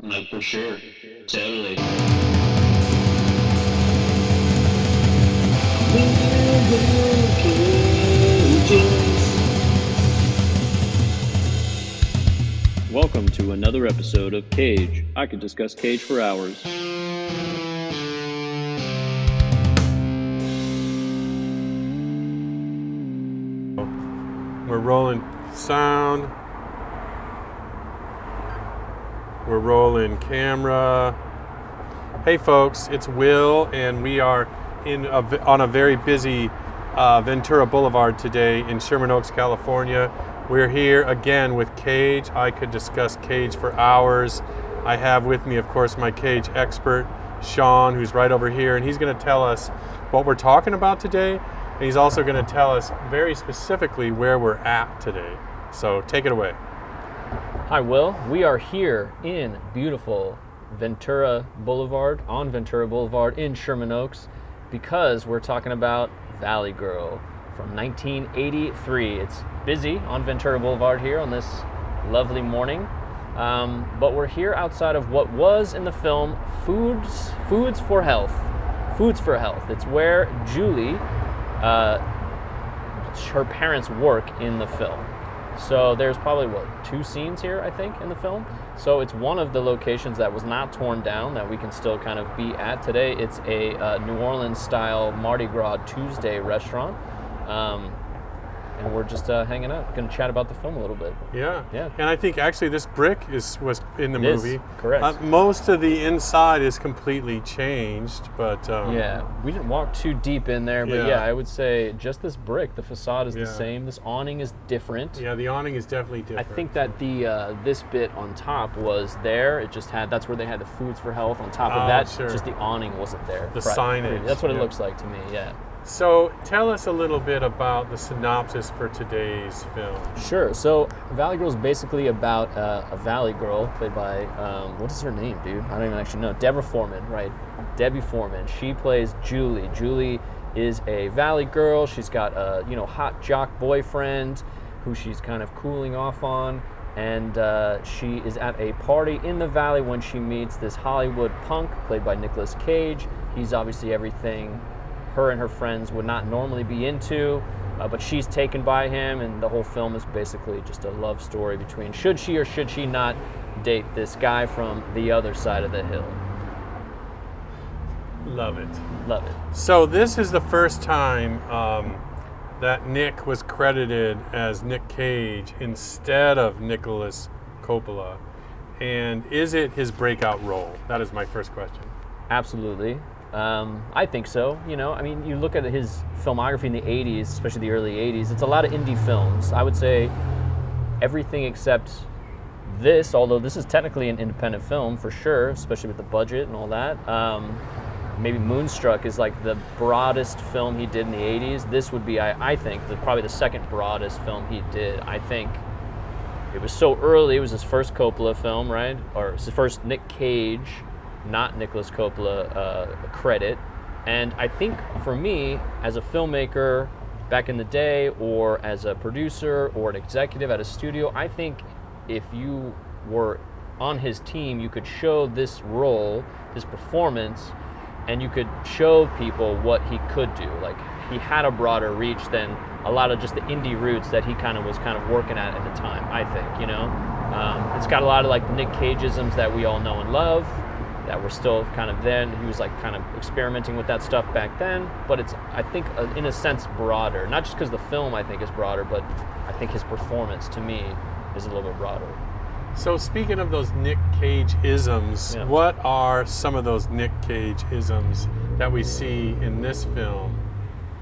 Like for sure. Totally. Welcome to another episode of Cage. I could discuss Cage for hours. We're rolling sound. We're rolling camera. Hey folks, it's Will, and we are on a very busy Ventura Boulevard today in Sherman Oaks, California. We're here again with Cage. I could discuss Cage for hours. I have with me, of course, my Cage expert, Sean, who's right over here, and he's going to tell us what we're talking about today, and he's also going to tell us very specifically where we're at today. So take it away. Hi, Will. We are here in beautiful Ventura Boulevard, on Ventura Boulevard in Sherman Oaks, because we're talking about Valley Girl from 1983. It's busy on Ventura Boulevard here on this lovely morning, but we're here outside of what was in the film Foods for Health. Foods for Health. It's where Julie, her parents work in the film. So there's probably, two scenes here, I think, in the film. So it's one of the locations that was not torn down that we can still kind of be at today. It's a New Orleans-style Mardi Gras Tuesday restaurant. And we're just hanging out, going to chat about the film a little bit. Yeah. And I think actually this brick was in the movie. Correct. Most of the inside is completely changed, but yeah, we didn't walk too deep in there, but yeah, I would say just this brick, the facade is the same. This awning is different. Yeah, the awning is definitely different. I think that the this bit on top was there. It just had, that's where they had the Foods for Health. On top of that, sure. Just the awning wasn't there. The signage. That's what it looks like to me. Yeah. So tell us a little bit about the synopsis for today's film. Sure. So Valley Girl is basically about a Valley Girl played by, what is her name, dude? I don't even actually know. Deborah Foreman, right? Debbie Foreman. She plays Julie. Julie is a Valley Girl. She's got a, hot jock boyfriend who she's kind of cooling off on. And she is at a party in the Valley when she meets this Hollywood punk played by Nicolas Cage. He's obviously everything her and her friends would not normally be into, but she's taken by him, and the whole film is basically just a love story between should she or should she not date this guy from the other side of the hill. Love it. Love it. So this is the first time that Nick was credited as Nick Cage instead of Nicolas Coppola. And is it his breakout role? That is my first question. Absolutely. I think so. You look at his filmography in the 80s, especially the early 80s, it's a lot of indie films. I would say everything except this, although this is technically an independent film for sure, especially with the budget and all that. Maybe Moonstruck is like the broadest film he did in the 80s. This would be, I think, probably the second broadest film he did. I think it was so early. It was his first Coppola film, right? Or his first Nick Cage, not Nicolas Coppola credit. And I think for me, as a filmmaker back in the day, or as a producer or an executive at a studio, I think if you were on his team, you could show this role, this performance, and you could show people what he could do. Like, he had a broader reach than a lot of just the indie roots that he was working at the time, I think, It's got a lot of like Nick Cageisms that we all know and love, that were still kind of then. He was kind of experimenting with that stuff back then, but it's, I think, in a sense, broader. Not just because the film, I think, is broader, but I think his performance, to me, is a little bit broader. So speaking of those Nick Cage isms, what are some of those Nick Cage isms that we see in this film?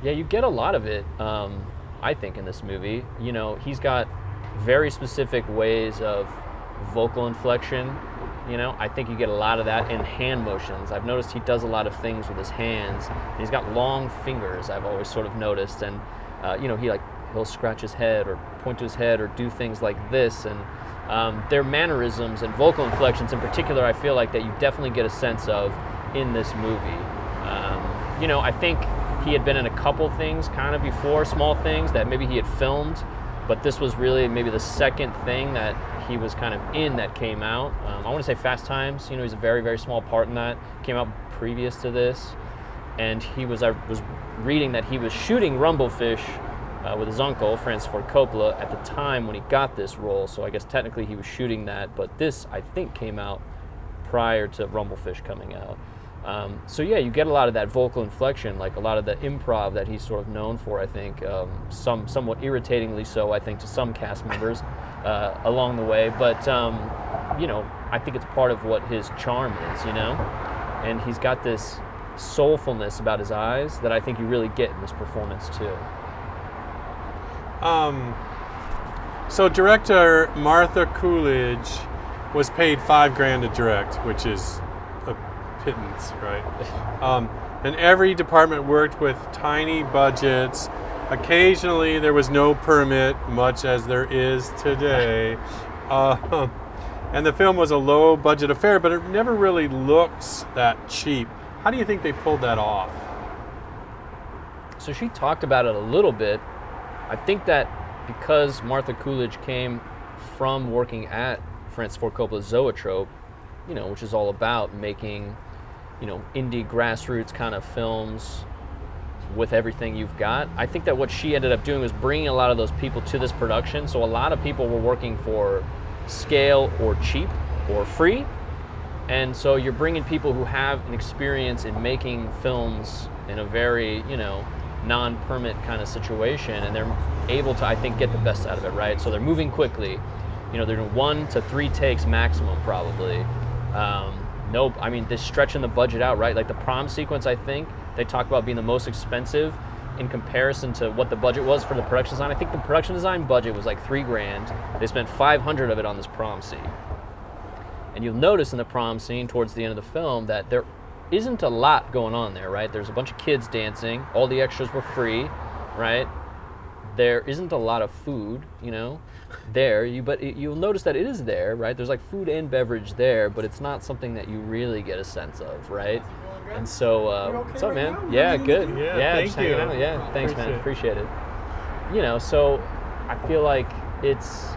Yeah, you get a lot of it, I think, in this movie. He's got very specific ways of vocal inflection. I think you get a lot of that in hand motions. I've noticed he does a lot of things with his hands. He's got long fingers, I've always sort of noticed. And, he'll scratch his head or point to his head or do things like this. And their mannerisms and vocal inflections in particular, I feel like that you definitely get a sense of in this movie. I think he had been in a couple things kind of before, small things that maybe he had filmed but this was really maybe the second thing that he was kind of in that came out. I want to say Fast Times. He's a very, very small part in that. Came out previous to this, and I was reading that he was shooting Rumblefish with his uncle, Francis Ford Coppola, at the time when he got this role. So I guess technically he was shooting that, but this, I think, came out prior to Rumblefish coming out. So yeah, you get a lot of that vocal inflection, like a lot of the improv that he's sort of known for, I think, somewhat irritatingly so, I think, to some cast members along the way. But, I think it's part of what his charm is, And he's got this soulfulness about his eyes that I think you really get in this performance, too. So director Martha Coolidge was paid $5,000 to direct, which is a pittance, right? And every department worked with tiny budgets. Occasionally there was no permit, much as there is today. And the film was a low budget affair, but it never really looks that cheap. How do you think they pulled that off? So she talked about it a little bit. I think that because Martha Coolidge came from working at Francis Ford Coppola's Zoetrope, which is all about making, indie grassroots kind of films with everything you've got. I think that what she ended up doing was bringing a lot of those people to this production. So a lot of people were working for scale or cheap or free. And so you're bringing people who have an experience in making films in a very, non-permit kind of situation, and they're able to, I think, get the best out of it, right? So they're moving quickly. They're doing 1 to 3 takes maximum, probably. They're stretching the budget out, right? Like the prom sequence, I think, they talk about being the most expensive in comparison to what the budget was for the production design. I think the production design budget was like $3,000. They spent $500 of it on this prom scene. And you'll notice in the prom scene towards the end of the film that there isn't a lot going on there, right? There's a bunch of kids dancing. All the extras were free, right? There isn't a lot of food, there. But you'll notice that it is there, right? There's like food and beverage there, but it's not something that you really get a sense of, right? And so, okay what's up, right man? now? Yeah, good. Yeah, just thank you. hanging out. Yeah, thanks, man. Appreciate it. So I feel like it's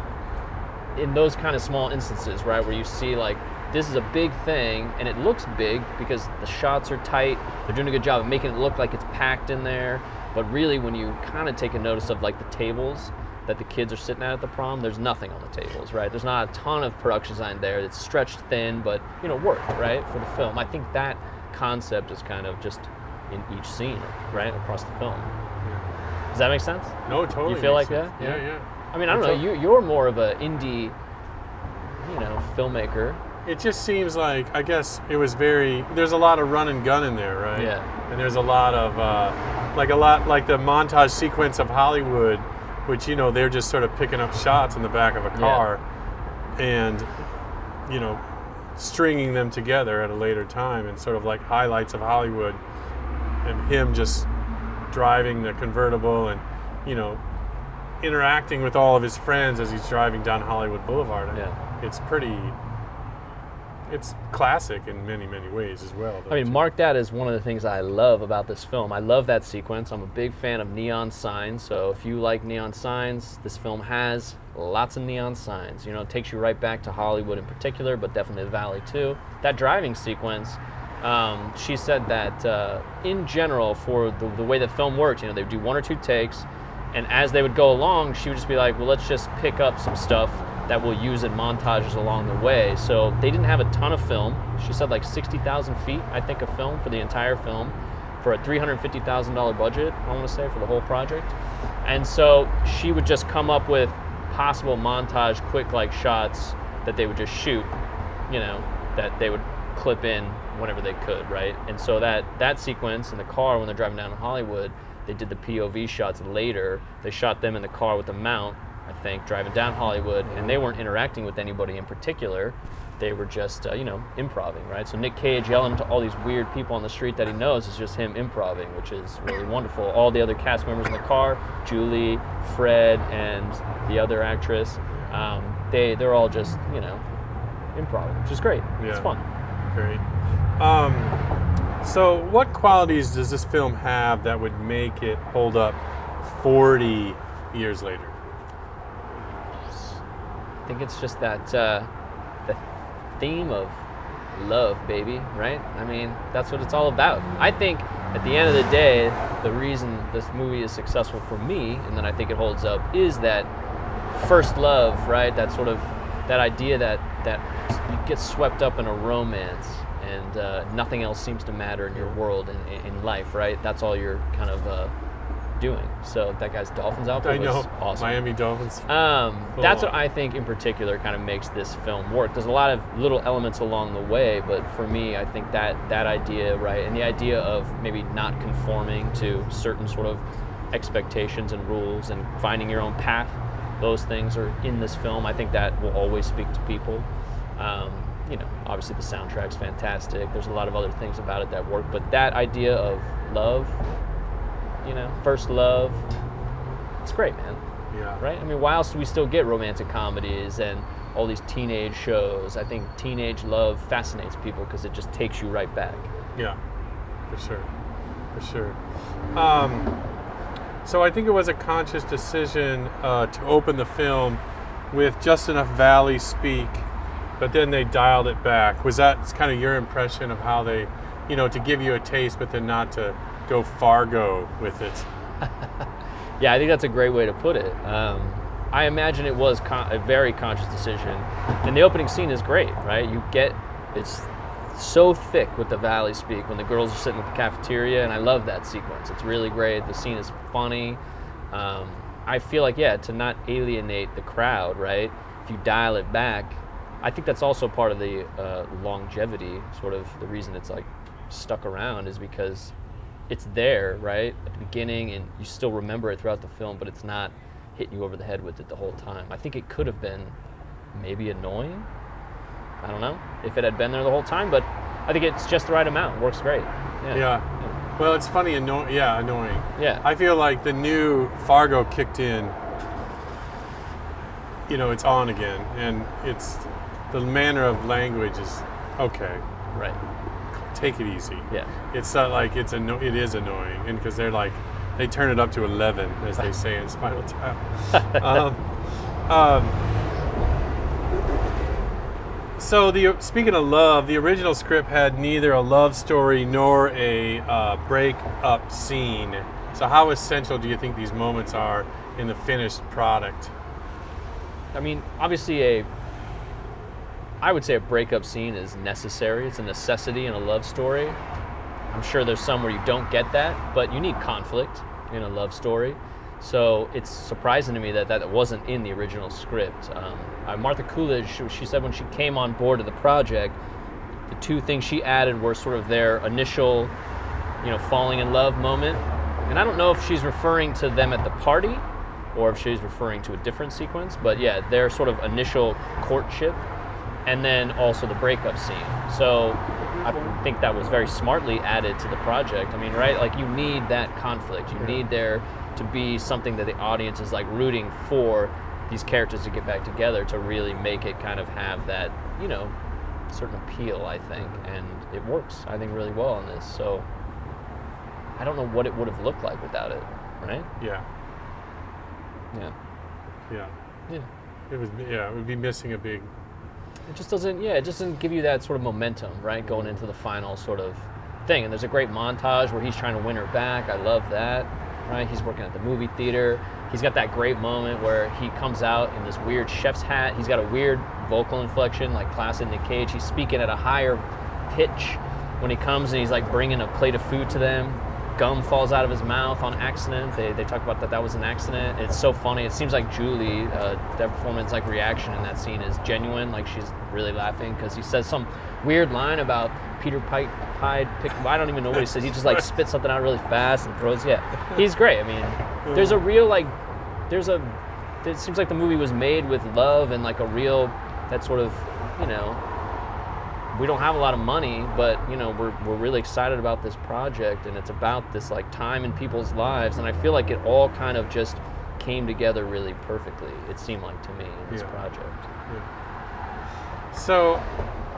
in those kind of small instances, right, where you see like this is a big thing and it looks big because the shots are tight. They're doing a good job of making it look like it's packed in there. But really, when you kind of take a notice of like the tables that the kids are sitting at the prom, there's nothing on the tables, right? There's not a ton of production design there. It's stretched thin, but worked, right, for the film. I think that concept is kind of just in each scene, right, across the film. Does that make sense? No, totally. You feel like sense. that? Yeah. I mean, I don't know. You're more of an indie, filmmaker. It just seems like, I guess it was there's a lot of run and gun in there, right? Yeah. And there's a lot of, like the montage sequence of Hollywood, which, they're just sort of picking up shots in the back of a car and, stringing them together at a later time and sort of like highlights of Hollywood and him just driving the convertible and, interacting with all of his friends as he's driving down Hollywood Boulevard. And it's classic in many, many ways as well. Mark, that is one of the things I love about this film. I love that sequence. I'm a big fan of neon signs. So if you like neon signs, this film has lots of neon signs. It takes you right back to Hollywood in particular, but definitely the Valley too. That driving sequence, she said that in general, for the way the film worked, they would do 1 or 2 takes, and as they would go along, she would just be like, well, let's just pick up some stuff that we'll use in montages along the way. So they didn't have a ton of film. She said like 60,000 feet, I think, of film for the entire film for a $350,000 budget, I want to say, for the whole project. And so she would just come up with possible montage, quick like shots that they would just shoot, that they would clip in whenever they could, right? And so that sequence in the car when they're driving down to Hollywood, they did the POV shots later. They shot them in the car with the mount, I think, driving down Hollywood, and they weren't interacting with anybody in particular. They were just, improvising, right? So Nick Cage yelling to all these weird people on the street that he knows is just him improvising, which is really wonderful. All the other cast members in the car, Julie, Fred, and the other actress, they're all just, improvising, which is great. Yeah. It's fun. Great. So what qualities does this film have that would make it hold up 40 years later? I think it's just that the theme of love, baby, right? I mean, that's what it's all about. I think at the end of the day, the reason this movie is successful for me, and that I think it holds up, is that first love, right? That sort of, that idea that you get swept up in a romance and nothing else seems to matter in your world and in life, right? That's all you're kind of doing. So that guy's Dolphins outfit was awesome. Miami Dolphins. That's what I think in particular kind of makes this film work. There's a lot of little elements along the way, but for me, I think that idea, right, and the idea of maybe not conforming to certain sort of expectations and rules and finding your own path, those things are in this film. I think that will always speak to people. Obviously the soundtrack's fantastic. There's a lot of other things about it that work, but that idea of love, first love, it's great, man. Yeah. Right? I mean, why else do we still get romantic comedies and all these teenage shows? I think teenage love fascinates people because it just takes you right back. Yeah, for sure. So I think it was a conscious decision to open the film with just enough Valley speak, but then they dialed it back. Was that kind of your impression of how they, to give you a taste, but then not to go Fargo with it? Yeah, I think that's a great way to put it. I imagine it was a very conscious decision. And the opening scene is great, right? It's so thick with the Valley speak when the girls are sitting at the cafeteria, and I love that sequence. It's really great. The scene is funny. I feel like, to not alienate the crowd, right? If you dial it back, I think that's also part of the longevity, sort of the reason it's like stuck around is because it's there, right, at the beginning, and you still remember it throughout the film, but it's not hitting you over the head with it the whole time. I think it could have been maybe annoying. I don't know if it had been there the whole time, but I think it's just the right amount. It works great. Yeah. Well, it's funny, annoying. Yeah. I feel like the new Fargo kicked in, it's on again, and it's the manner of language is okay. Right. Take it easy. Yeah. It's not like it is annoying, and because they're like, they turn it up to 11, as they say in Spinal Tap. So speaking of love, the original script had neither a love story nor a break-up scene. So how essential do you think these moments are in the finished product? I mean, obviously I would say a breakup scene is necessary. It's a necessity in a love story. I'm sure there's some where you don't get that, but you need conflict in a love story. So it's surprising to me that wasn't in the original script. Martha Coolidge, she said when she came on board of the project, the two things she added were sort of their initial, falling in love moment. And I don't know if she's referring to them at the party or if she's referring to a different sequence, but their sort of initial courtship, and then also the breakup scene. So I think that was very smartly added to the project. I mean, right, like you need that conflict. You need there to be something that the audience is like rooting for these characters to get back together to really make it kind of have that, certain appeal, I think. And it works, I think, really well on this. So I don't know what it would have looked like without it, right? Yeah. It would be missing a big... It just doesn't give you that sort of momentum, right, going into the final sort of thing. And there's a great montage where he's trying to win her back. I love that, right? He's working at the movie theater. He's got that great moment where he comes out in this weird chef's hat. He's got a weird vocal inflection, like classic Nick Cage. He's speaking at a higher pitch when he comes and he's like bringing a plate of food to them. Gum falls out of his mouth on accident. They talk about that was an accident. It's so funny. It seems like Julie, Deborah Foreman's like reaction in that scene is genuine. Like she's really laughing because he says some weird line about Peter Pied. I don't even know what he says. He just like spits something out really fast and throws. He's great. I mean, there's a real it seems like the movie was made with love and like a real that sort of we don't have a lot of money, but we're really excited about this project, and it's about this like time in people's lives, and I feel like it all kind of just came together really perfectly. It seemed like to me in this project. Yeah. So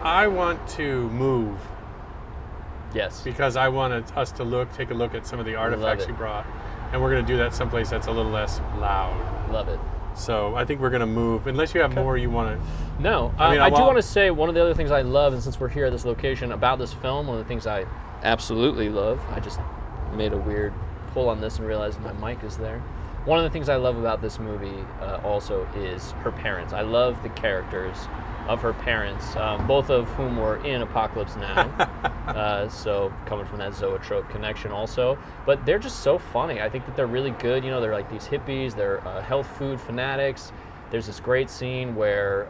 I want to move. Yes. Because I wanted us to take a look at some of the artifacts you brought, and we're going to do that someplace that's a little less loud. Love it. So I think we're going to move, unless you have more you want to. No, I do want to say one of the other things I love, and since we're here at this location, about this film, one of the things I absolutely love, I just made a weird pull on this and realized my mic is there. One of the things I love about this movie also is her parents. I love the characters of her parents, both of whom were in Apocalypse Now, so coming from that zoetrope connection also. But they're just so funny. I think that they're really good. You know, they're like these hippies, they're health food fanatics. There's this great scene where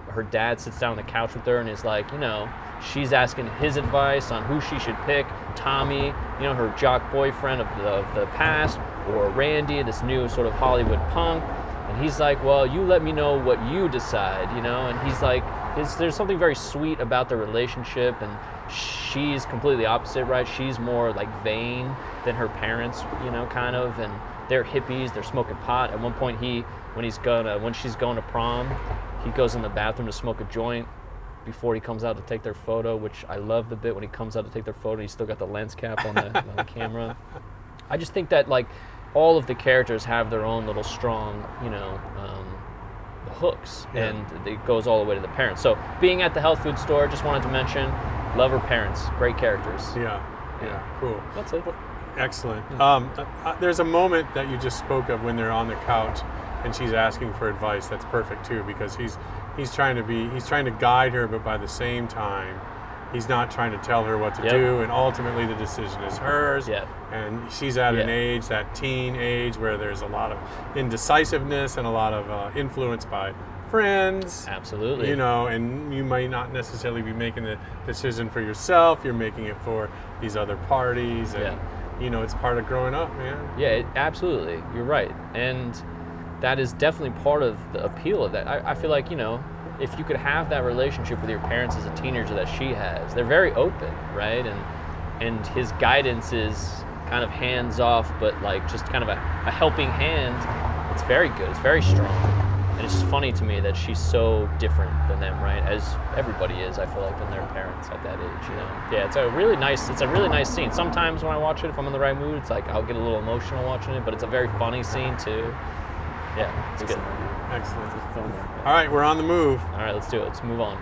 her dad sits down on the couch with her and is like, you know, she's asking his advice on who she should pick, Tommy, you know, her jock boyfriend of the past, or Randy, this new sort of Hollywood punk. And he's like, well, you let me know what you decide, you know? And he's like, there's something very sweet about the relationship, and she's completely opposite, right? She's more like vain than her parents, you know, kind of, and they're hippies, they're smoking pot. At one point, when she's going to prom, he goes in the bathroom to smoke a joint before he comes out to take their photo, which I love the bit when he comes out to take their photo, he's still got the lens cap on the camera. I just think that, like, all of the characters have their own little strong, you know, hooks, and it goes all the way to the parents. So being at the health food store, just wanted to mention, love her parents, great characters. Yeah, cool. That's it. Excellent. There's a moment that you just spoke of when they're on the couch and she's asking for advice. That's perfect too, because he's trying to guide her, but by the same time, he's not trying to tell her what to do, and ultimately the decision is hers. Yep. And she's at an age, that teen age, where there's a lot of indecisiveness and a lot of influence by friends. Absolutely. You know, and you might not necessarily be making the decision for yourself. You're making it for these other parties. And, you know, it's part of growing up, man. Yeah, absolutely. You're right. And that is definitely part of the appeal of that. I feel like, you know, if you could have that relationship with your parents as a teenager that she has, they're very open, right? And his guidance is kind of hands off, but like just kind of a helping hand. It's very good. It's very strong. And it's just funny to me that she's so different than them, right? As everybody is, I feel like, than their parents at that age, you know? Yeah, it's a really nice scene. Sometimes when I watch it, if I'm in the right mood, it's like I'll get a little emotional watching it, but it's a very funny scene too. Yeah, it's good. Excellent. All right, we're on the move. All right, let's do it. Let's move on.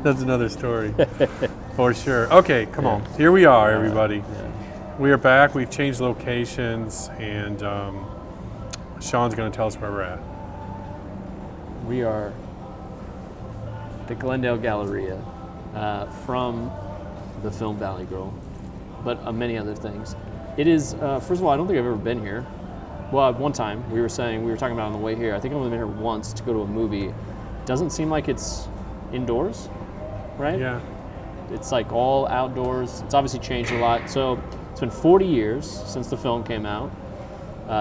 That's another story, for sure. Okay, come on. Here we are, everybody. We are back. We've changed locations, and Sean's going to tell us where we're at. We are the Glendale Galleria from the film Valley Girl, but many other things. It is, first of all, I don't think I've ever been here. Well, one time we were talking about on the way here. I think I've only been here once to go to a movie. Doesn't seem like it's indoors. Right? Yeah. It's like all outdoors. It's obviously changed a lot. So it's been 40 years since the film came out.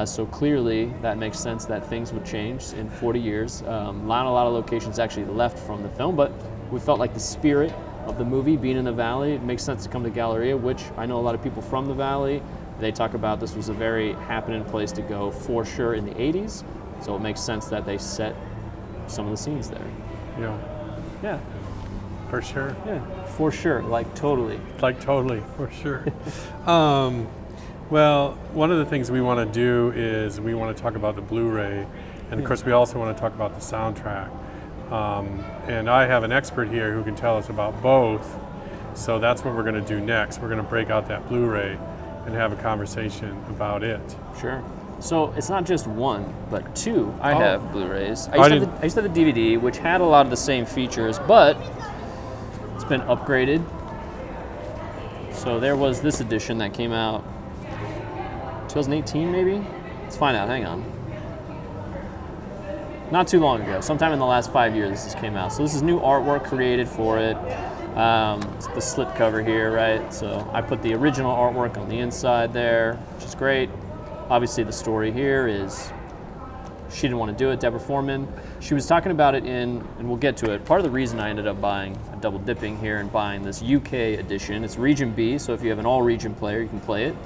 So clearly that makes sense that things would change in 40 years. Not a lot of locations actually left from the film, but we felt like the spirit of the movie being in the Valley, it makes sense to come to Galleria, which I know a lot of people from the Valley, they talk about this was a very happening place to go for sure in the 80s. So it makes sense that they set some of the scenes there. Yeah. Yeah. For sure. Yeah, for sure. Like totally, for sure. Well, one of the things we want to do is we want to talk about the Blu-ray, and of course we also want to talk about the soundtrack. And I have an expert here who can tell us about both. So that's what we're going to do next. We're going to break out that Blu-ray and have a conversation about it. Sure. So it's not just one, but two. I have Blu-rays. I used to have the DVD, which had a lot of the same features, but it's been upgraded. So there was this edition that came out 2018 maybe? Let's find out, hang on. Not too long ago, sometime in the last 5 years this came out. So this is new artwork created for it. It's the slip cover here, right? So I put the original artwork on the inside there, which is great. Obviously the story here is she didn't want to do it. Deborah Foreman, she was talking about it and we'll get to it. Part of the reason I ended up double dipping here and buying this UK edition, it's Region B, so if you have an all-region player, you can play it.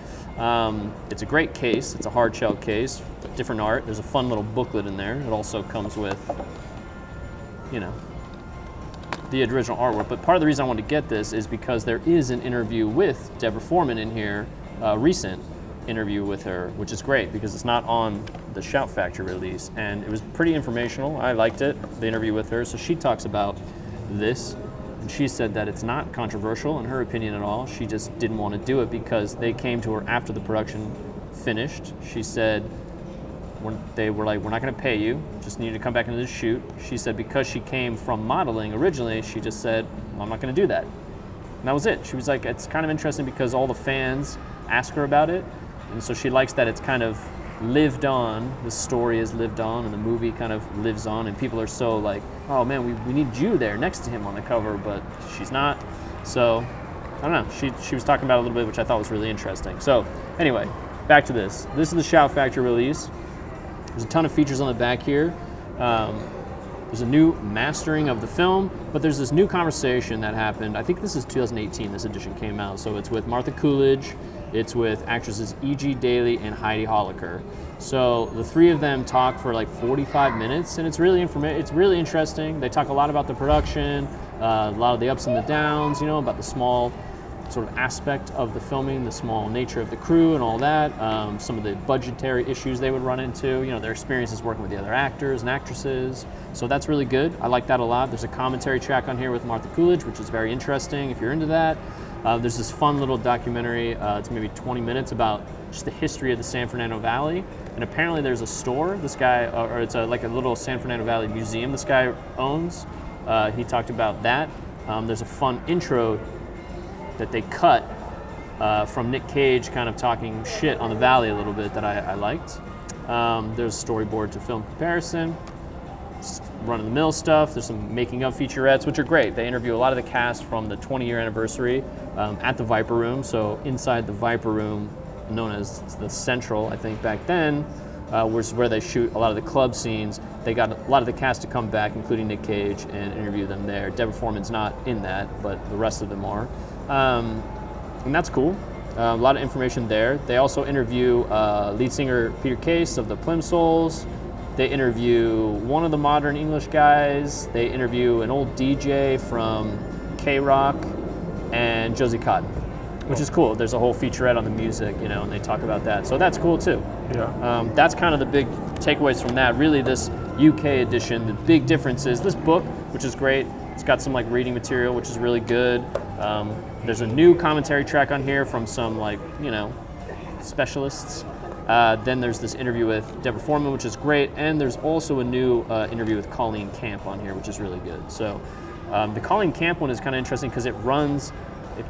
It's a great case. It's a hard shell case, different art. There's a fun little booklet in there. It also comes with, the original artwork. But part of the reason I wanted to get this is because there is an interview with Deborah Foreman in here, a recent interview with her, which is great because it's not on the Shout Factory release, and it was pretty informational. I liked it, the interview with her. So she talks about this, and she said that it's not controversial in her opinion at all. She just didn't want to do it because they came to her after the production finished. She said, they were like, we're not going to pay you, just need you to come back into the shoot. She said because she came from modeling originally, she just said, I'm not going to do that. And that was it. She was like, it's kind of interesting because all the fans ask her about it, and so she likes that it's kind of lived on, the story is lived on, and the movie kind of lives on, and people are so like, oh man, we need you there next to him on the cover, but she's not. So, I don't know, she was talking about it a little bit, which I thought was really interesting. So, anyway, back to this. This is the Shout Factory release. There's a ton of features on the back here. There's a new mastering of the film, but there's this new conversation that happened. I think this is 2018, this edition came out. So it's with Martha Coolidge, it's with actresses E.G. Daily and Heidi Holliker. So the three of them talk for like 45 minutes, and it's really interesting. They talk a lot about the production, a lot of the ups and the downs, about the small sort of aspect of the filming, the small nature of the crew and all that, some of the budgetary issues they would run into, their experiences working with the other actors and actresses. So that's really good. I like that a lot. There's a commentary track on here with Martha Coolidge, which is very interesting if you're into that. There's this fun little documentary, it's maybe 20 minutes, about just the history of the San Fernando Valley. And apparently there's a store, this guy, or it's like a little San Fernando Valley museum this guy owns. He talked about that. There's a fun intro that they cut from Nick Cage kind of talking shit on the Valley a little bit that I liked. There's a storyboard to film comparison, run-of-the-mill stuff. There's some making of featurettes, which are great. They interview a lot of the cast from the 20-year anniversary at the Viper Room. So inside the Viper Room, known as the Central, I think back then, was where they shoot a lot of the club scenes. They got a lot of the cast to come back, including Nick Cage, and interview them there. Deborah Foreman's not in that, but the rest of them are. And that's cool. A lot of information there. They also interview lead singer Peter Case of the Plimsouls. They interview one of the modern English guys. They interview an old DJ from K-Rock and Josie Cotton, which is cool. There's a whole featurette on the music, and they talk about that. So that's cool too. Yeah. That's kind of the big takeaways from that. Really, this UK edition, the big difference is this book, which is great. It's got some like reading material, which is really good. There's a new commentary track on here from some specialists. Then there's this interview with Deborah Foreman, which is great. And there's also a new interview with Colleen Camp on here, which is really good. So the Colleen Camp one is kind of interesting because it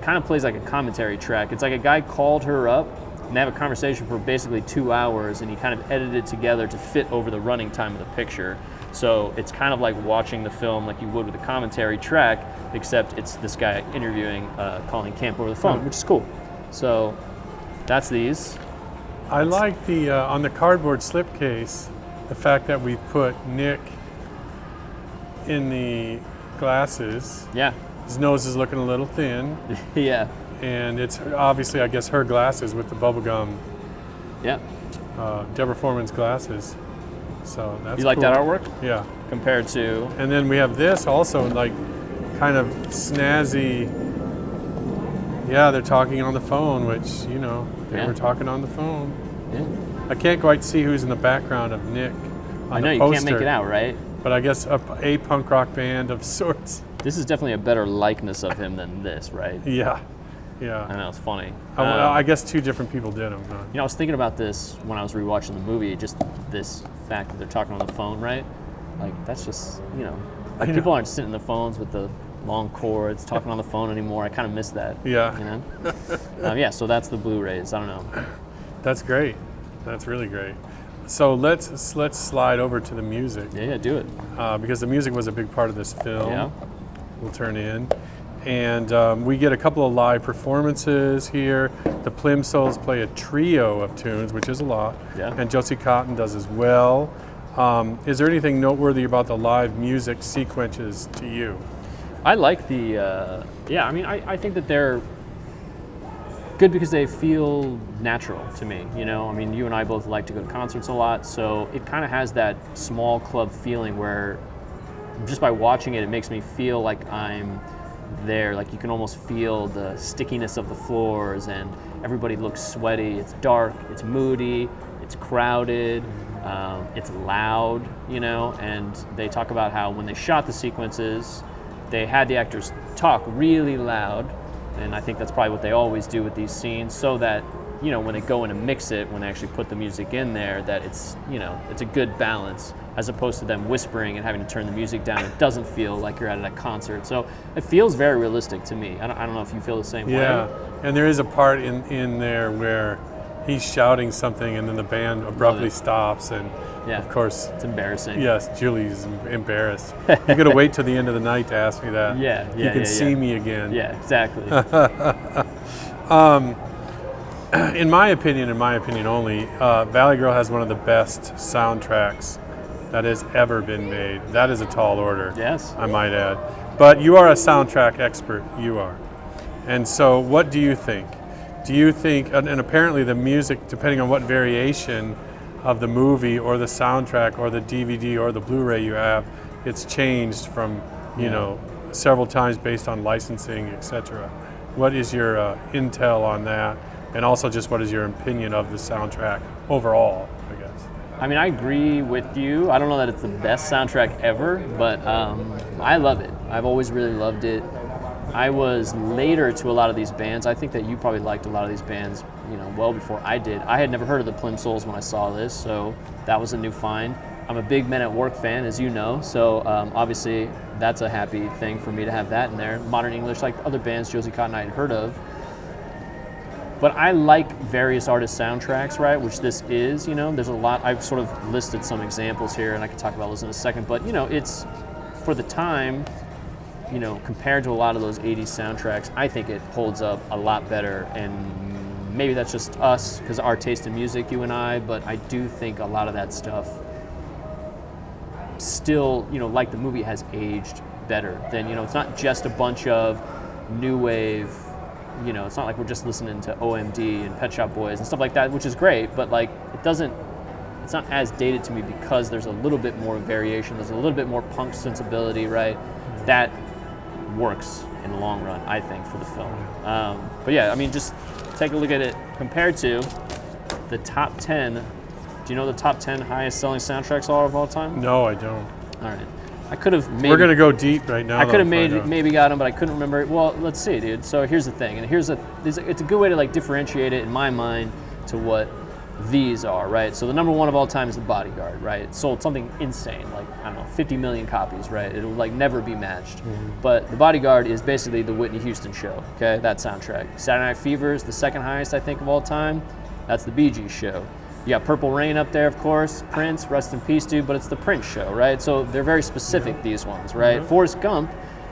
kind of plays like a commentary track. It's like a guy called her up and they have a conversation for basically 2 hours, and he kind of edited it together to fit over the running time of the picture. So it's kind of like watching the film like you would with a commentary track, except it's this guy interviewing Colleen Camp over the phone, which is cool. So that's these. I like the on the cardboard slipcase, the fact that we've put Nick in the glasses. Yeah. His nose is looking a little thin. Yeah. And it's obviously, I guess, her glasses with the bubblegum. Yeah. Deborah Foreman's glasses. So that's You like cool. that artwork? Yeah. Compared to... And then we have this also, like, kind of snazzy. Yeah, they're talking on the phone, which, they were talking on the phone. Yeah. I can't quite see who's in the background of Nick on I know, the you poster, can't make it out, right? But I guess a punk rock band of sorts. This is definitely a better likeness of him than this, right? Yeah. I know, it's funny. I guess two different people did them. Huh? I was thinking about this when I was rewatching the movie, just this fact that they're talking on the phone, right? Like, that's just, people aren't sitting in the phones with the long cords, talking on the phone anymore. I kind of miss that. Yeah. Yeah, so that's the Blu-rays. I don't know. That's great. That's really great. So let's slide over to the music. Yeah, do it. Because the music was a big part of this film. Yeah. We'll turn in. And we get a couple of live performances here. The Plimsouls play a trio of tunes, which is a lot. Yeah. And Josie Cotton does as well. Is there anything noteworthy about the live music sequences to you? I like the, I mean, I think that they're good because they feel natural to me, you know? I mean, you and I both like to go to concerts a lot, so it kind of has that small club feeling where just by watching it, it makes me feel like I'm there. Like you can almost feel the stickiness of the floors and everybody looks sweaty. It's dark, it's moody, it's crowded, it's loud, you know? And they talk about how when they shot the sequences, they had the actors talk really loud, and I think that's probably what they always do with these scenes, so that, you know, when they go in and mix it, when they actually put the music in there, that it's, you know, it's a good balance, as opposed to them whispering and having to turn the music down. It doesn't feel like you're at a concert. So it feels very realistic to me. I don't know if you feel the same way. Yeah, and there is a part in there where he's shouting something and then the band abruptly stops, and of course, it's embarrassing. Yes, Julie's embarrassed. You're gonna wait till the end of the night to ask me that. You can see me again. Yeah, exactly. In my opinion only, Valley Girl has one of the best soundtracks that has ever been made. That is a tall order. Yes. I might add. But you are a soundtrack expert. You are. And so, what do you think? Do you think, and apparently the music, depending on what variation of the movie or the soundtrack or the DVD or the Blu-ray you have, it's changed from, you know, several times based on licensing, etc. What is your intel on that? And also just what is your opinion of the soundtrack overall, I guess? I mean, I agree with you. I don't know that it's the best soundtrack ever, but I love it. I've always really loved it. I was later to a lot of these bands. I think that you probably liked a lot of these bands, you know, well before I did. I had never heard of the Plimsolls when I saw this, so that was a new find. I'm a big Men at Work fan, as you know, so obviously that's a happy thing for me to have that in there. Modern English, like other bands Josie Cotton I had heard of. But I like various artist soundtracks, right, which this is, you know. There's a lot. I've sort of listed some examples here, and I can talk about those in a second. But, you know, it's, for the time, you know, compared to a lot of those 80s soundtracks, I think it holds up a lot better. And maybe that's just us, because our taste in music, you and I, but I do think a lot of that stuff still, you know, like the movie, has aged better than, you know, it's not just a bunch of new wave, you know, it's not like we're just listening to OMD and Pet Shop Boys and stuff like that, which is great, but like it's not as dated to me because there's a little bit more variation, there's a little bit more punk sensibility, right? That works in the long run, I think, for the film. But yeah, I mean, just take a look at it compared to the top 10. Do you know the top 10 highest selling soundtracks are of all time? No, I don't. All right. I could have maybe... We're going to go deep right now. I could have maybe got them, but I couldn't remember it. Well, let's see, dude. So here's the thing, and it's a good way to like differentiate it in my mind to what these are, right? So the number one of all time is The Bodyguard, right? It sold something insane, like, I don't know, 50 million copies, right? It will like never be matched. But The Bodyguard is basically the Whitney Houston show, okay? That soundtrack. Saturday Night Fever is the second highest, I think, of all time. That's the Bee Gees show. You got Purple Rain up there, of course. Prince, rest in peace, dude, but it's the Prince show, right? So they're very specific, these ones, right? Forrest Gump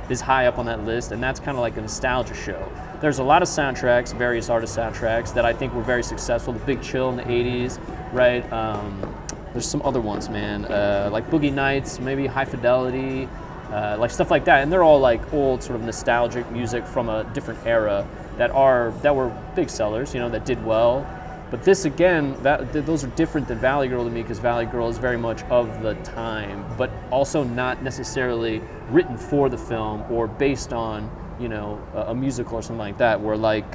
is high up on that list, and that's kind of like a nostalgia show. There's a lot of soundtracks, various artist soundtracks, that I think were very successful. The Big Chill in the 80s, right? There's some other ones, man, like Boogie Nights, maybe High Fidelity, like stuff like that. And they're all like old sort of nostalgic music from a different era that were big sellers, you know, that did well. But this, again, those are different than Valley Girl to me, because Valley Girl is very much of the time, but also not necessarily written for the film or based on, you know, a musical or something like that, where like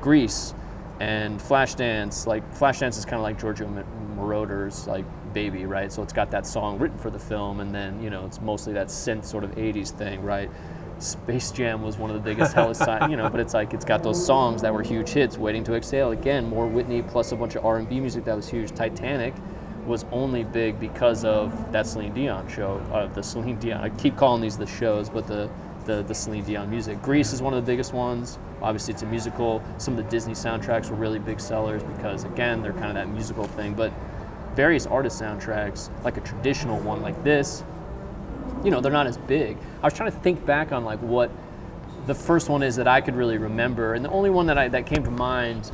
Grease and Flashdance, like Flashdance is kind of like Giorgio Moroder's like Baby, right? So it's got that song written for the film, and then, you know, it's mostly that synth sort of 80s thing, right? Space Jam was one of the biggest hellest, you know, but it's like it's got those songs that were huge hits. Waiting to Exhale, again, more Whitney plus a bunch of R&B music that was huge. Titanic was only big because of that Celine Dion show. The Celine Dion, I keep calling these the shows, but the Celine Dion music. Grease is one of the biggest ones. Obviously, it's a musical. Some of the Disney soundtracks were really big sellers because, again, they're kind of that musical thing. But various artist soundtracks, like a traditional one like this, you know, they're not as big. I was trying to think back on like what the first one is that I could really remember, and the only one that came to mind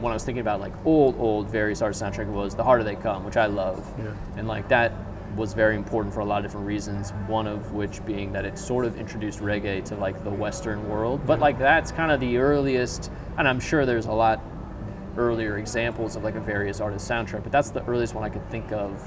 when I was thinking about like old various artist soundtrack was The Harder They Come, which I love. Yeah. And like that was very important for a lot of different reasons, one of which being that it sort of introduced reggae to like the Western world. But like that's kind of the earliest, and I'm sure there's a lot earlier examples of like a various artist soundtrack, but that's the earliest one I could think of.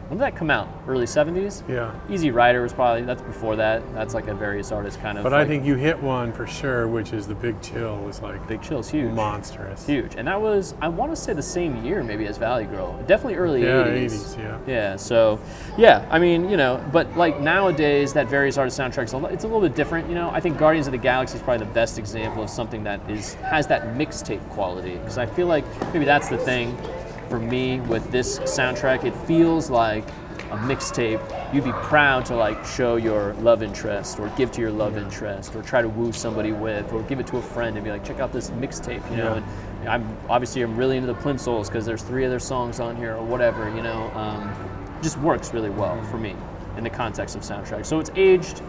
When did that come out? Early 70s? Yeah. Easy Rider was probably, that's before that. That's like a various artist kind of. But like, I think you hit one for sure, which is the Big Chill was like Big Chill's huge. monstrous. Huge. And that was, I want to say the same year maybe as Valley Girl. Definitely early 80s. Yeah. Yeah, so, yeah, I mean, you know, but like nowadays that various artist soundtracks, it's a little bit different, you know. I think Guardians of the Galaxy is probably the best example of something that has that mixtape quality. Because I feel like maybe that's the thing for me with this soundtrack. It feels like a mixtape you'd be proud to like show your love interest or give to your love interest or try to woo somebody with or give it to a friend and be like, check out this mixtape, you know. And I'm really into the Plimsolls because there's 3 of their songs on here or whatever, you know. Just works really well for me in the context of soundtrack. So it's aged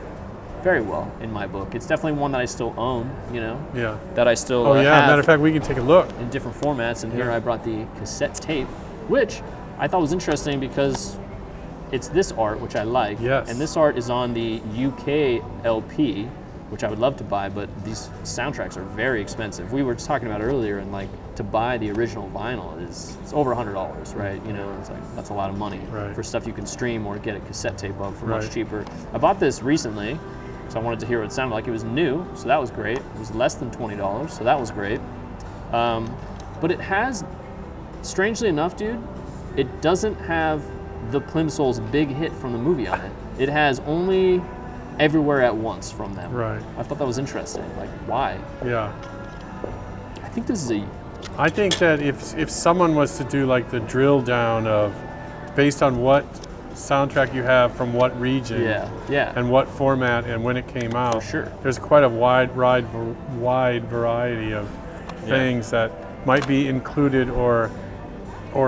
very well in my book. It's definitely one that I still own, you know. Yeah. That I still have. Matter of fact, we can take a look in different formats. And here I brought the cassette tape, which I thought was interesting because it's this art, which I like. Yes. And this art is on the UK LP, which I would love to buy, but these soundtracks are very expensive. We were just talking about earlier, and like to buy the original vinyl it's over $100, right? You know, it's like that's a lot of money for stuff you can stream or get a cassette tape of for much cheaper. I bought this recently, so I wanted to hear what it sounded like. It was new, so that was great. It was less than $20, so that was great. But it has, strangely enough, dude, it doesn't have the Plimsolls' big hit from the movie on it. It has only Everywhere at Once from them. Right. I thought that was interesting. Like, why? Yeah. I think this is I think that if someone was to do like the drill down of based on what soundtrack you have from what region and what format and when it came out, there's quite a wide variety of things that might be included or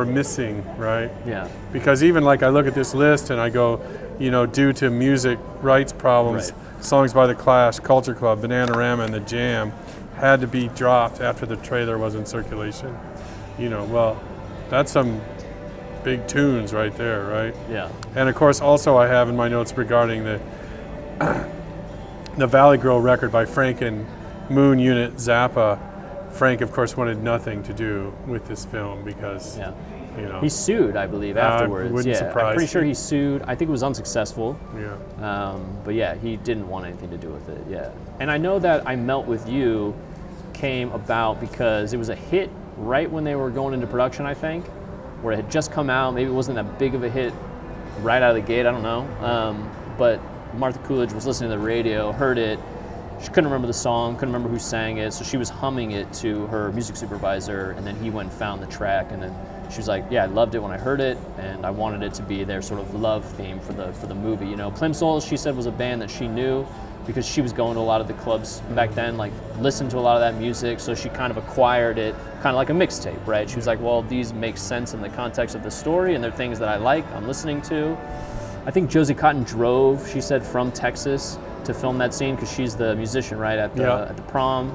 missing, right? Yeah. Because even like I look at this list and I go, you know, due to music rights problems, songs by The Clash, Culture Club, Bananarama, and The Jam had to be dropped after the trailer was in circulation. You know, well, that's some big tunes right there, right? Yeah. And of course, also I have in my notes regarding the the Valley Girl record by Frank and Moon Unit Zappa. Frank, of course, wanted nothing to do with this film because, you know, he sued, I believe, afterwards. Wouldn't surprise I'm pretty sure he sued. I think it was unsuccessful. Yeah. But yeah, he didn't want anything to do with it. Yeah. And I know that I Melt With You came about because it was a hit right when they were going into production, I think, where it had just come out. Maybe it wasn't that big of a hit right out of the gate. I don't know. But Martha Coolidge was listening to the radio, heard it. She couldn't remember the song, couldn't remember who sang it, so she was humming it to her music supervisor, and then he went and found the track, and then she was like, yeah, I loved it when I heard it, and I wanted it to be their sort of love theme for the movie. You know, Plimsolls, she said, was a band that she knew because she was going to a lot of the clubs back then, like listened to a lot of that music, so she kind of acquired it, kind of like a mixtape, right? She was like, well, these make sense in the context of the story, and they're things that I like, I'm listening to. I think Josie Cotton drove, she said, from Texas to film that scene because she's the musician, right, at the prom.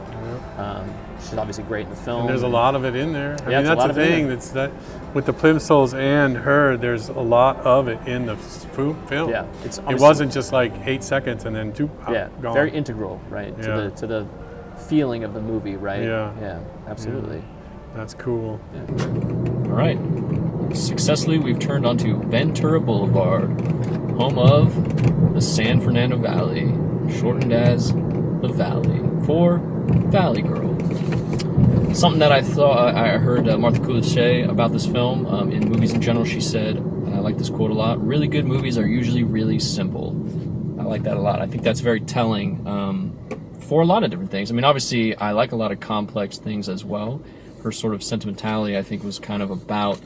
She's obviously great in the film. And there's a lot of it in there. I mean, it's that's the thing. That's that with the Plimsolls and her. There's a lot of it in the film. Yeah, it wasn't just like 8 seconds and then gone. Very integral, right, to the feeling of the movie, right? Yeah, absolutely. That's cool. Yeah. All right, successfully we've turned onto Ventura Boulevard, home of the San Fernando Valley, shortened as the Valley, for Valley Girl. Something that I heard Martha Coolidge say about this film, in movies in general, she said, and I like this quote a lot, really good movies are usually really simple. I like that a lot. I think that's very telling for a lot of different things. I mean, obviously, I like a lot of complex things as well. Her sort of sentimentality, I think, was kind of about,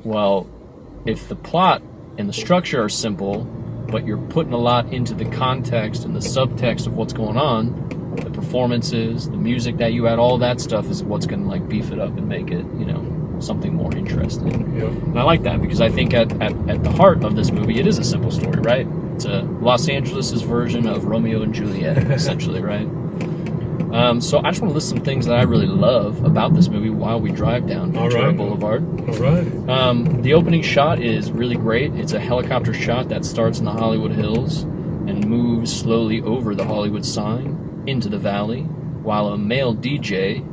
well, if the plot and the structure are simple, but you're putting a lot into the context and the subtext of what's going on, the performances, the music that you add, all that stuff is what's going to like beef it up and make it, you know, something more interesting. Yep. And I like that because I think at the heart of this movie, it is a simple story, right? It's a Los Angeles' version of Romeo and Juliet, essentially, right? So I just want to list some things that I really love about this movie while we drive down Ventura Boulevard. All right. The opening shot is really great. It's a helicopter shot that starts in the Hollywood Hills and moves slowly over the Hollywood sign into the valley, while a male DJ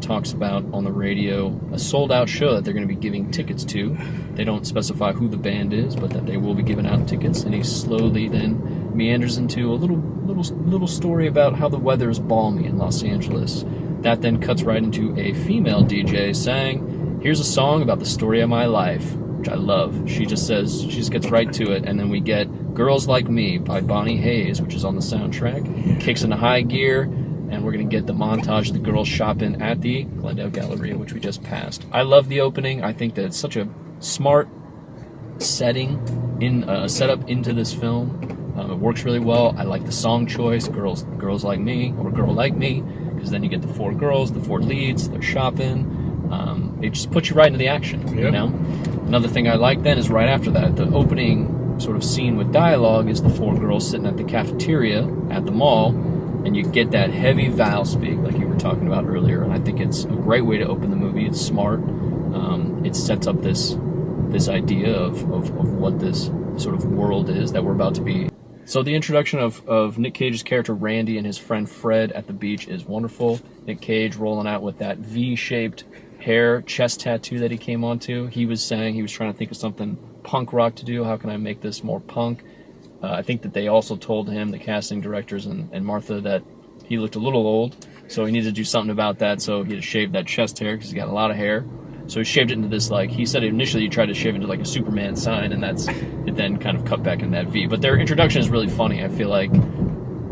talks about on the radio a sold-out show that they're going to be giving tickets to. They don't specify who the band is, but that they will be giving out tickets, and he slowly then meanders into a little story about how the weather is balmy in Los Angeles. That then cuts right into a female DJ saying, "Here's a song about the story of my life," which I love. She just gets right to it, and then we get "Girls Like Me" by Bonnie Hayes, which is on the soundtrack. Kicks into high gear, and we're going to get the montage of the girls shopping at the Glendale Galleria, which we just passed. I love the opening. I think that it's such a smart setup into this film. It works really well. I like the song choice, Girls Like Me, or Girl Like Me, because then you get the four girls, the four leads, they're shopping. It just puts you right into the action, you know? Another thing I like then is right after that, the opening sort of scene with dialogue is the four girls sitting at the cafeteria at the mall, and you get that heavy vowel speak like you were talking about earlier, and I think it's a great way to open the movie. It's smart. It sets up this idea of what this sort of world is that we're about to be. So the introduction of Nick Cage's character Randy and his friend Fred at the beach is wonderful. Nick Cage rolling out with that V-shaped hair chest tattoo that he came onto. He was saying he was trying to think of something punk rock to do. How can I make this more punk? I think that they also told him, the casting directors and Martha, that he looked a little old, so he needed to do something about that, so he had to shave that chest hair because he's got a lot of hair. So he shaved it into this, like, he said initially he tried to shave it into like a Superman sign, and it then kind of cut back in that V. But their introduction is really funny. I feel like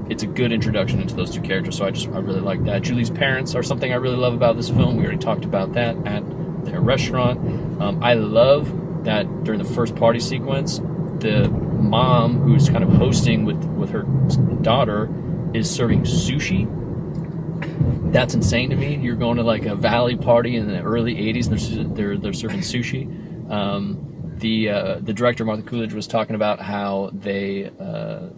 it's a good introduction into those two characters, so I really like that. Julie's parents are something I really love about this film. We already talked about that at their restaurant. I love that during the first party sequence, the mom, who's kind of hosting with her daughter, is serving sushi. That's insane to me. You're going to like a valley party in the early 80s, they're serving sushi. The director, Martha Coolidge, was talking about how they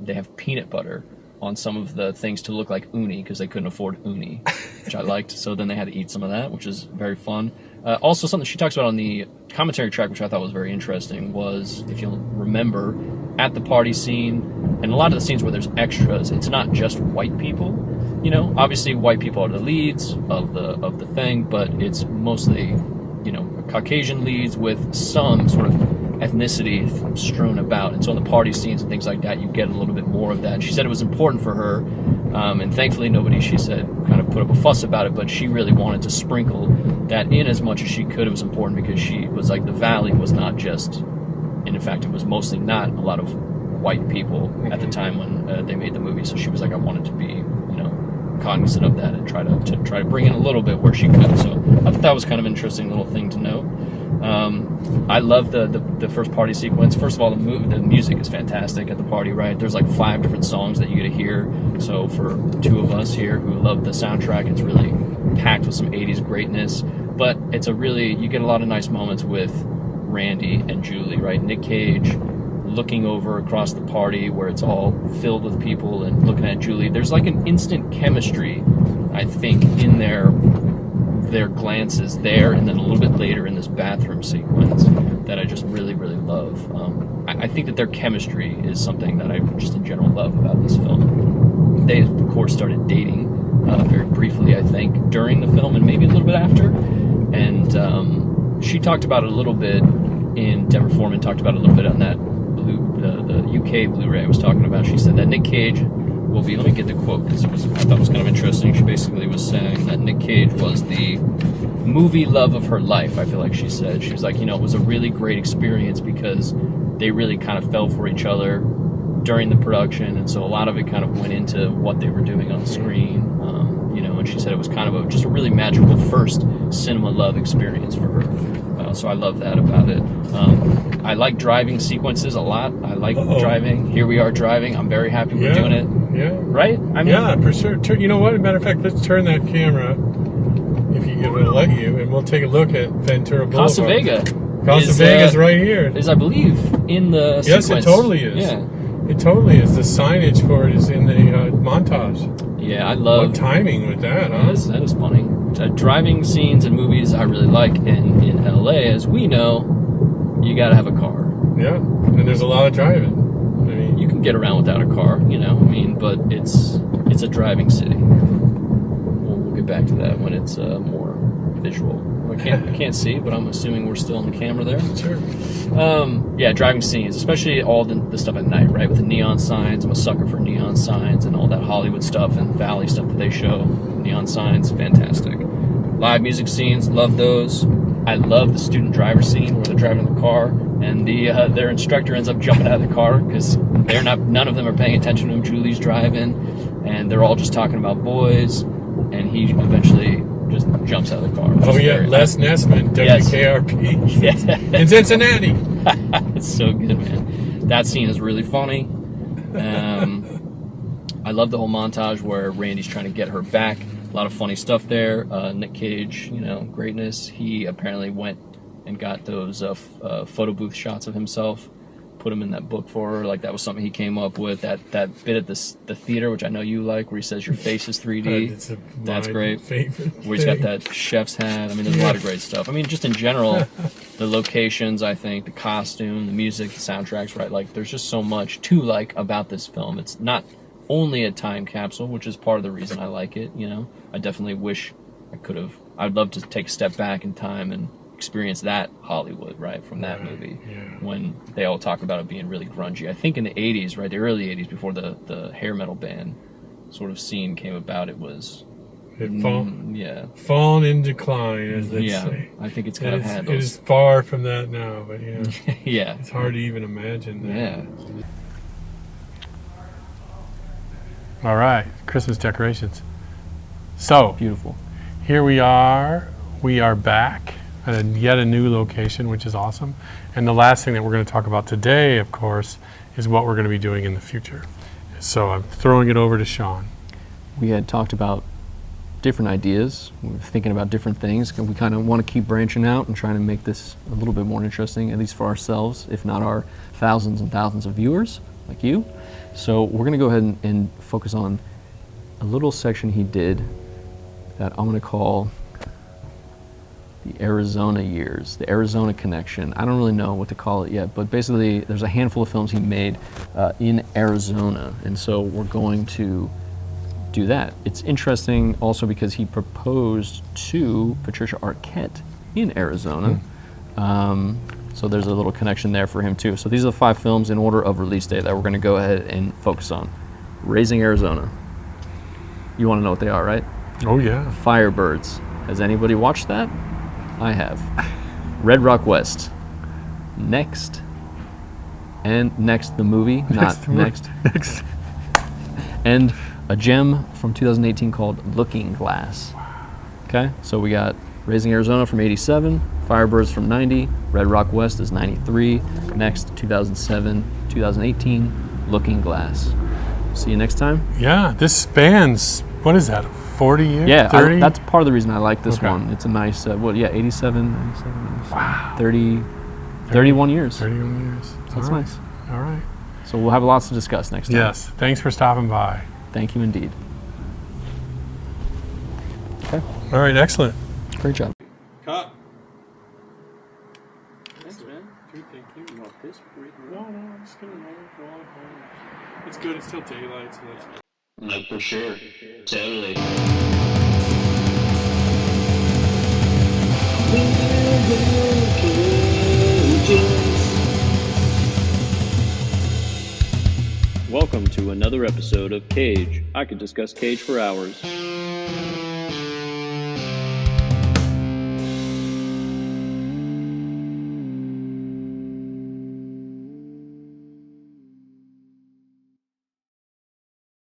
have peanut butter on some of the things to look like uni because they couldn't afford uni, which I liked. So then they had to eat some of that, which is very fun. Also, something she talks about on the commentary track, which I thought was very interesting, was, if you'll remember, at the party scene, and a lot of the scenes where there's extras, it's not just white people. You know, obviously white people are the leads of the thing, but it's mostly, you know, Caucasian leads with some sort of ethnicity strewn about. And so in the party scenes and things like that, you get a little bit more of that. And she said it was important for her, and thankfully nobody, she said, kind of put up a fuss about it, but she really wanted to sprinkle that in as much as she could. It was important because she was like, the Valley was not just, and in fact it was mostly not a lot of white people at the time when they made the movie. So she was like, I wanted to be, you know, cognizant of that and try to bring in a little bit where she could. So I thought that was kind of an interesting little thing to note. I love the first party sequence. First of all, the music is fantastic at the party, right? There's like 5 different songs that you get to hear. So for 2 of us here who love the soundtrack, it's really packed with some 80s greatness. But you get a lot of nice moments with Randy and Julie, right? Nick Cage looking over across the party where it's all filled with people and looking at Julie. There's like an instant chemistry, I think, in their glances there, and then a little bit later in this bathroom sequence that I just really, really love. I think that their chemistry is something that I just in general love about this film. They, of course, started dating very briefly, I think, during the film and maybe a little bit after. And she talked about it a little bit Deborah Foreman talked about it a little bit on that the UK Blu-ray I was talking about. She said that Nick Cage will be, let me get the quote because I thought it was kind of interesting. She basically was saying that Nick Cage was the movie love of her life, I feel like she said. She was like, you know, it was a really great experience because they really kind of fell for each other during the production, and so a lot of it kind of went into what they were doing on the screen, you know, and she said it was kind of just a really magical first cinema love experience for her. So I love that about it. I like driving sequences a lot. I like driving. Here we are driving. I'm very happy we're doing it. Yeah. Right? I mean, yeah, for sure. You know what? As a matter of fact, let's turn that camera, if it will let you, and we'll take a look at Ventura Boulevard. Casa Vega. Casa Vega's right here. Is, I believe, in the sequence. Yes, it totally is. Yeah. It totally is. The signage for it is in the montage. Yeah, I What love. timing with that, huh? That is funny. Driving scenes in movies I really like, and in LA, as we know, you gotta have a car. Yeah, and there's a lot of driving. I mean, You can get around without a car, but it's a driving city. We'll get back to that when it's more visual. I can't see, but I'm assuming we're still on the camera there. sure. Yeah, driving scenes, especially all the stuff at night, right? With the neon signs. I'm a sucker for neon signs and all that Hollywood stuff and Valley stuff that they show. Neon signs, fantastic. Live music scenes, love those. I love the student driver scene where they're driving the car and their instructor ends up jumping out of the car because none of them are paying attention to him. Julie's driving, and they're all just talking about boys, and he eventually just jumps out of the car. Oh, yeah, Les Nessman, WKRP. Yes. In Cincinnati. It's so good, man. That scene is really funny. I love the whole montage where Randy's trying to get her back. A lot of funny stuff there. Nick Cage, greatness. He apparently went and got those photo booth shots of himself, put them in that book for her. Like, that was something he came up with. That bit at the theater, which I know you like, where he says your face is 3D. That's great. Where he's got that chef's hat. I mean, there's a lot of great stuff. I mean, just in general, the locations, I think, the costume, the music, the soundtracks, right? Like, there's just so much to like about this film. It's not only a time capsule, which is part of the reason I like it, I definitely wish I'd love to take a step back in time and experience that Hollywood, right, from that movie, when they all talk about it being really grungy. I think in the 80s, right, the early 80s, before the hair metal band sort of scene came about, it was... fallen in decline, as they say. I think it's kind of had those... It is far from that now, but yeah. It's hard to even imagine that. Yeah. All right, Christmas decorations. So, Beautiful. here we are. We are back at yet a new location, which is awesome. And the last thing that we're going to talk about today, of course, is what we're going to be doing in the future. So I'm throwing it over to Sean. We had talked about different ideas. We were thinking about different things. We kind of want to keep branching out and trying to make this a little bit more interesting, at least for ourselves, if not our thousands and thousands of viewers like you. So we're going to go ahead and focus on a little section he did that I'm going to call the Arizona years, the Arizona connection. I don't really know what to call it yet, but basically there's a handful of films he made in Arizona, and so we're going to do that. It's interesting also because he proposed to Patricia Arquette in Arizona. So there's a little connection there for him too. So these are the 5 films in order of release date that we're going to go ahead and focus on. Raising Arizona. You want to know what they are, right? Oh, yeah. Firebirds. Has anybody watched that? I have. Red Rock West. Next. And Next the movie, not Next. Next. And a gem from 2018 called Looking Glass. Okay, so we got Raising Arizona from 87, Firebirds from 90, Red Rock West is 93, Next 2007, 2018, Looking Glass. See you next time. Yeah, this spans, what is that, 40 years? Yeah, 30? that's part of the reason I like this Okay. one. It's a nice, 87, Wow. 31 years. 31 years. That's All right. nice. All right. So we'll have lots to discuss next time. Yes, thanks for stopping by. Thank you indeed. Okay, All right, excellent. great job. Cut. Thanks, man. Thank you. You want this before you No, I'm just going to go on. It's good, it's still daylight, so that's good. No, for sure. Totally. Welcome to another episode of Cage. I could discuss Cage for hours.